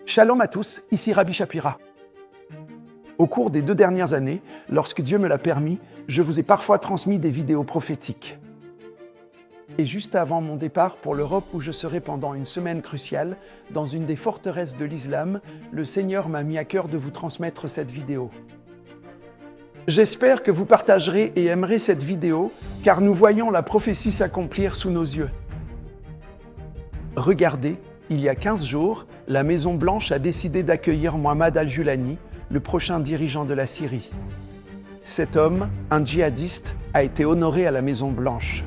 Shalom à tous, ici Rabbi Shapira. Au cours des 2 dernières années, lorsque Dieu me l'a permis, je vous ai parfois transmis des vidéos prophétiques. Et juste avant mon départ pour l'Europe où je serai pendant une semaine cruciale, dans une des forteresses de l'islam, le Seigneur m'a mis à cœur de vous transmettre cette vidéo. J'espère que vous partagerez et aimerez cette vidéo, car nous voyons la prophétie s'accomplir sous nos yeux. Regardez, il y a 15 jours, la Maison Blanche a décidé d'accueillir Mohamed Al-Julani, le prochain dirigeant de la Syrie. Cet homme, un djihadiste, a été honoré à la Maison Blanche.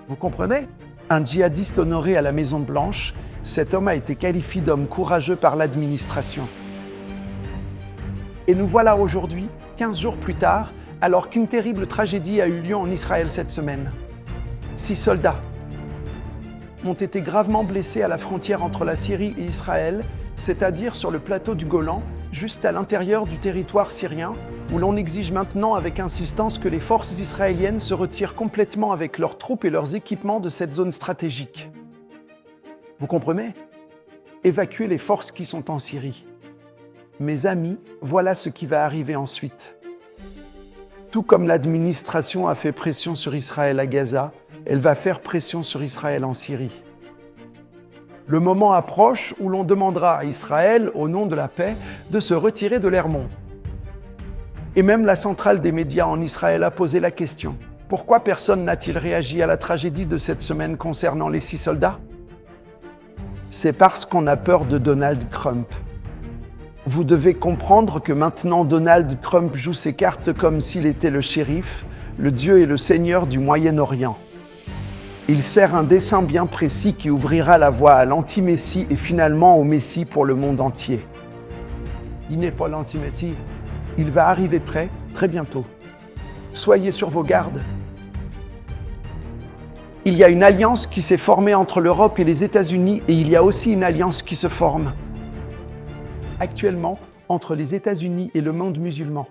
Vous comprenez? Un djihadiste honoré à la Maison Blanche, cet homme a été qualifié d'homme courageux par l'administration. Et nous voilà aujourd'hui, 15 jours plus tard, alors qu'une terrible tragédie a eu lieu en Israël cette semaine. 6 soldats ont été gravement blessés à la frontière entre la Syrie et Israël, c'est-à-dire sur le plateau du Golan, juste à l'intérieur du territoire syrien, où l'on exige maintenant avec insistance que les forces israéliennes se retirent complètement avec leurs troupes et leurs équipements de cette zone stratégique. Vous comprenez? Évacuer les forces qui sont en Syrie. Mes amis, voilà ce qui va arriver ensuite. Tout comme l'administration a fait pression sur Israël à Gaza, elle va faire pression sur Israël en Syrie. Le moment approche où l'on demandera à Israël, au nom de la paix, de se retirer de l'Hermon. Et même la centrale des médias en Israël a posé la question. Pourquoi personne n'a-t-il réagi à la tragédie de cette semaine concernant les 6 soldats? C'est parce qu'on a peur de Donald Trump. Vous devez comprendre que maintenant Donald Trump joue ses cartes comme s'il était le shérif, le Dieu et le Seigneur du Moyen-Orient. Il sert un dessein bien précis qui ouvrira la voie à l'anti-messie et finalement au messie pour le monde entier. Il n'est pas l'anti-messie, il va arriver près, très bientôt. Soyez sur vos gardes. Il y a une alliance qui s'est formée entre l'Europe et les États-Unis et il y a aussi une alliance qui se forme actuellement entre les États-Unis et le monde musulman.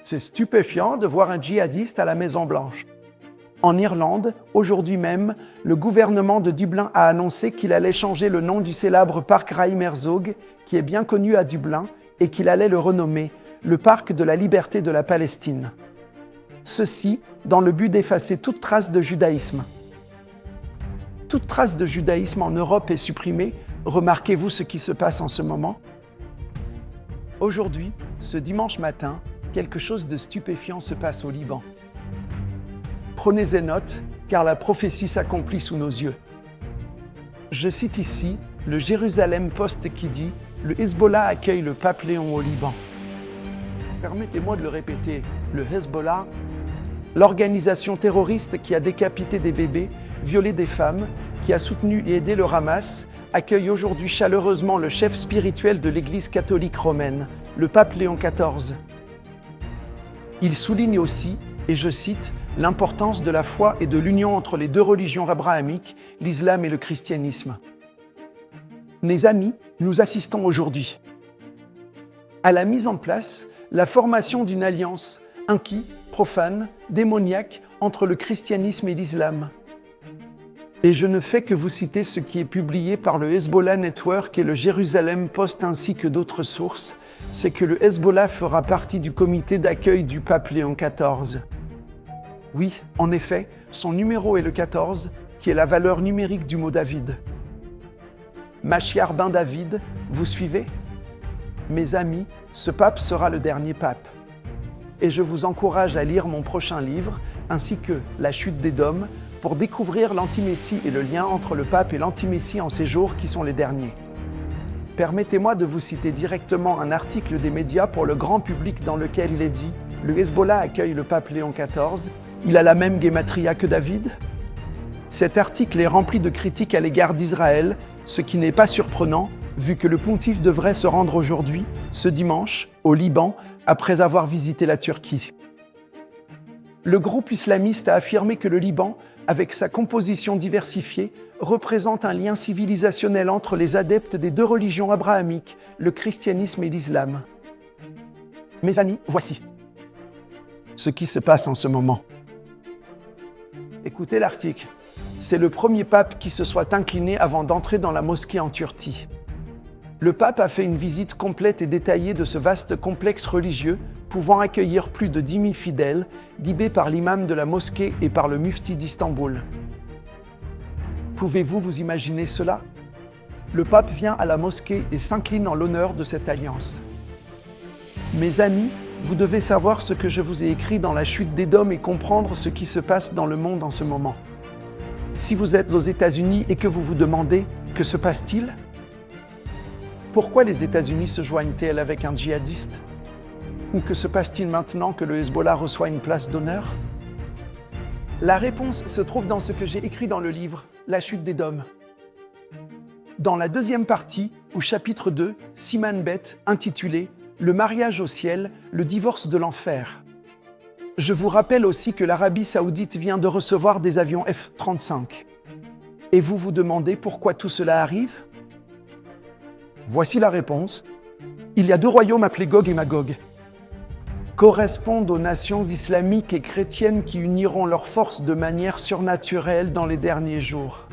C'est stupéfiant de voir un djihadiste à la Maison Blanche. En Irlande, aujourd'hui même, le gouvernement de Dublin a annoncé qu'il allait changer le nom du célèbre parc Raïm Herzog, qui est bien connu à Dublin, et qu'il allait le renommer le parc de la liberté de la Palestine. Ceci dans le but d'effacer toute trace de judaïsme. Toute trace de judaïsme en Europe est supprimée. Remarquez-vous ce qui se passe en ce moment? Aujourd'hui, ce dimanche matin, quelque chose de stupéfiant se passe au Liban. Prenez note, car la prophétie s'accomplit sous nos yeux. Je cite ici le Jérusalem Post qui dit « Le Hezbollah accueille le pape Léon au Liban ». Permettez-moi de le répéter, le Hezbollah, l'organisation terroriste qui a décapité des bébés, violé des femmes, qui a soutenu et aidé le Hamas, accueille aujourd'hui chaleureusement le chef spirituel de l'Église catholique romaine, le pape Léon XIV. Il souligne aussi, et je cite, l'importance de la foi et de l'union entre les 2 religions abrahamiques, l'islam et le christianisme. Mes amis, nous assistons aujourd'hui à la mise en place, la formation d'une alliance inquis, profane, démoniaque entre le christianisme et l'islam. Et je ne fais que vous citer ce qui est publié par le Hezbollah Network et le Jérusalem Post ainsi que d'autres sources, c'est que le Hezbollah fera partie du comité d'accueil du pape Léon XIV. Oui, en effet, son numéro est le 14, qui est la valeur numérique du mot David. Machiar ben David, vous suivez? Mes amis, ce pape sera le dernier pape. Et je vous encourage à lire mon prochain livre, ainsi que La chute d'Édom, pour découvrir l'antimessie et le lien entre le pape et l'antimessie en ces jours qui sont les derniers. Permettez-moi de vous citer directement un article des médias pour le grand public dans lequel il est dit « Le Hezbollah accueille le pape Léon XIV ». Il a la même guématria que David? Cet article est rempli de critiques à l'égard d'Israël, ce qui n'est pas surprenant, vu que le pontife devrait se rendre aujourd'hui, ce dimanche, au Liban, après avoir visité la Turquie. Le groupe islamiste a affirmé que le Liban, avec sa composition diversifiée, représente un lien civilisationnel entre les adeptes des 2 religions abrahamiques, le christianisme et l'islam. Mes amis, voici ce qui se passe en ce moment. Écoutez l'article. C'est le premier pape qui se soit incliné avant d'entrer dans la mosquée en Turquie. Le pape a fait une visite complète et détaillée de ce vaste complexe religieux, pouvant accueillir plus de 10 000 fidèles, guidés par l'imam de la mosquée et par le mufti d'Istanbul. Pouvez-vous vous imaginer cela? Le pape vient à la mosquée et s'incline en l'honneur de cette alliance. Mes amis, vous devez savoir ce que je vous ai écrit dans la chute d'Édom et comprendre ce qui se passe dans le monde en ce moment. Si vous êtes aux États-Unis et que vous vous demandez « Que se passe-t-il » Pourquoi les États-Unis se joignent-ils avec un djihadiste? Ou que se passe-t-il maintenant que le Hezbollah reçoit une place d'honneur? La réponse se trouve dans ce que j'ai écrit dans le livre « La chute d'Édom ». Dans la deuxième partie, au chapitre 2, Siman Bet, intitulé « Le mariage au ciel, le divorce de l'enfer ». Je vous rappelle aussi que l'Arabie Saoudite vient de recevoir des avions F-35. Et vous vous demandez pourquoi tout cela arrive? Voici la réponse. Il y a deux royaumes appelés Gog et Magog. Correspondent aux nations islamiques et chrétiennes qui uniront leurs forces de manière surnaturelle dans les derniers jours.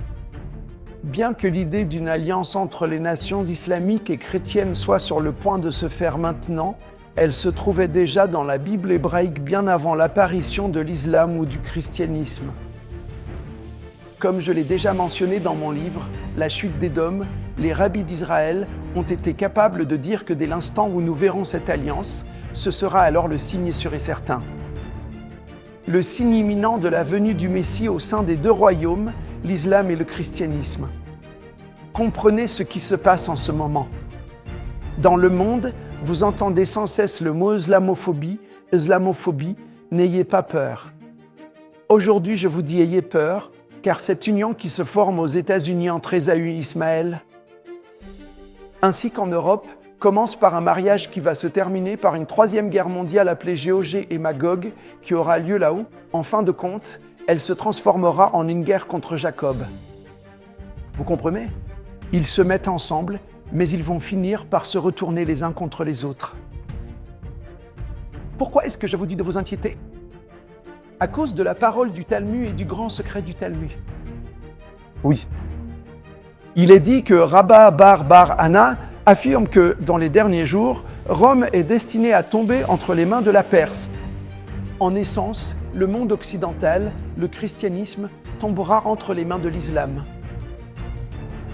Bien que l'idée d'une alliance entre les nations islamiques et chrétiennes soit sur le point de se faire maintenant, elle se trouvait déjà dans la Bible hébraïque bien avant l'apparition de l'islam ou du christianisme. Comme je l'ai déjà mentionné dans mon livre « La chute d'Édom », les rabbis d'Israël ont été capables de dire que dès l'instant où nous verrons cette alliance, ce sera alors le signe sûr et certain. Le signe imminent de la venue du Messie au sein des deux royaumes, l'islam et le christianisme. Comprenez ce qui se passe en ce moment. Dans le monde, vous entendez sans cesse le mot islamophobie, n'ayez pas peur. Aujourd'hui, je vous dis ayez peur, car cette union qui se forme aux États-Unis entre Ésaü et Ismaël, ainsi qu'en Europe, commence par un mariage qui va se terminer par une troisième guerre mondiale appelée Géorgie et Magog, qui aura lieu là-haut. En fin de compte, elle se transformera en une guerre contre Jacob. Vous comprenez? Ils se mettent ensemble, mais ils vont finir par se retourner les uns contre les autres. Pourquoi est-ce que je vous dis de vous inquiéter? À cause de la parole du Talmud et du grand secret du Talmud. Oui. Il est dit que Rabba Bar Anna affirme que, dans les derniers jours, Rome est destinée à tomber entre les mains de la Perse. En essence, le monde occidental, le christianisme, tombera entre les mains de l'islam.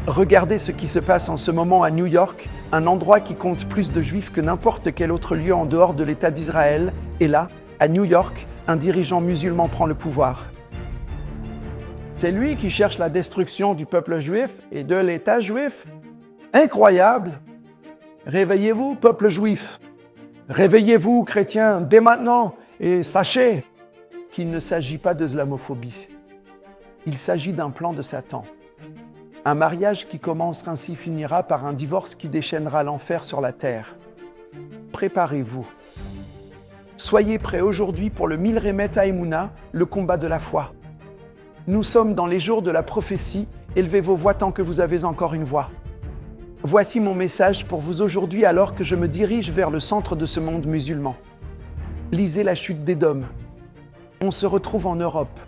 Regardez ce qui se passe en ce moment à New York, un endroit qui compte plus de juifs que n'importe quel autre lieu en dehors de l'État d'Israël. Et là, à New York, un dirigeant musulman prend le pouvoir. C'est lui qui cherche la destruction du peuple juif et de l'État juif. Incroyable! Réveillez-vous, peuple juif. Réveillez-vous, chrétiens, dès maintenant, et sachez qu'il ne s'agit pas d'islamophobie. Il s'agit d'un plan de Satan. Un mariage qui commence ainsi finira par un divorce qui déchaînera l'enfer sur la terre. Préparez-vous. Soyez prêts aujourd'hui pour le Milremet Haemunah, le combat de la foi. Nous sommes dans les jours de la prophétie, élevez vos voix tant que vous avez encore une voix. Voici mon message pour vous aujourd'hui alors que je me dirige vers le centre de ce monde musulman. Lisez la chute d'Édom. On se retrouve en Europe.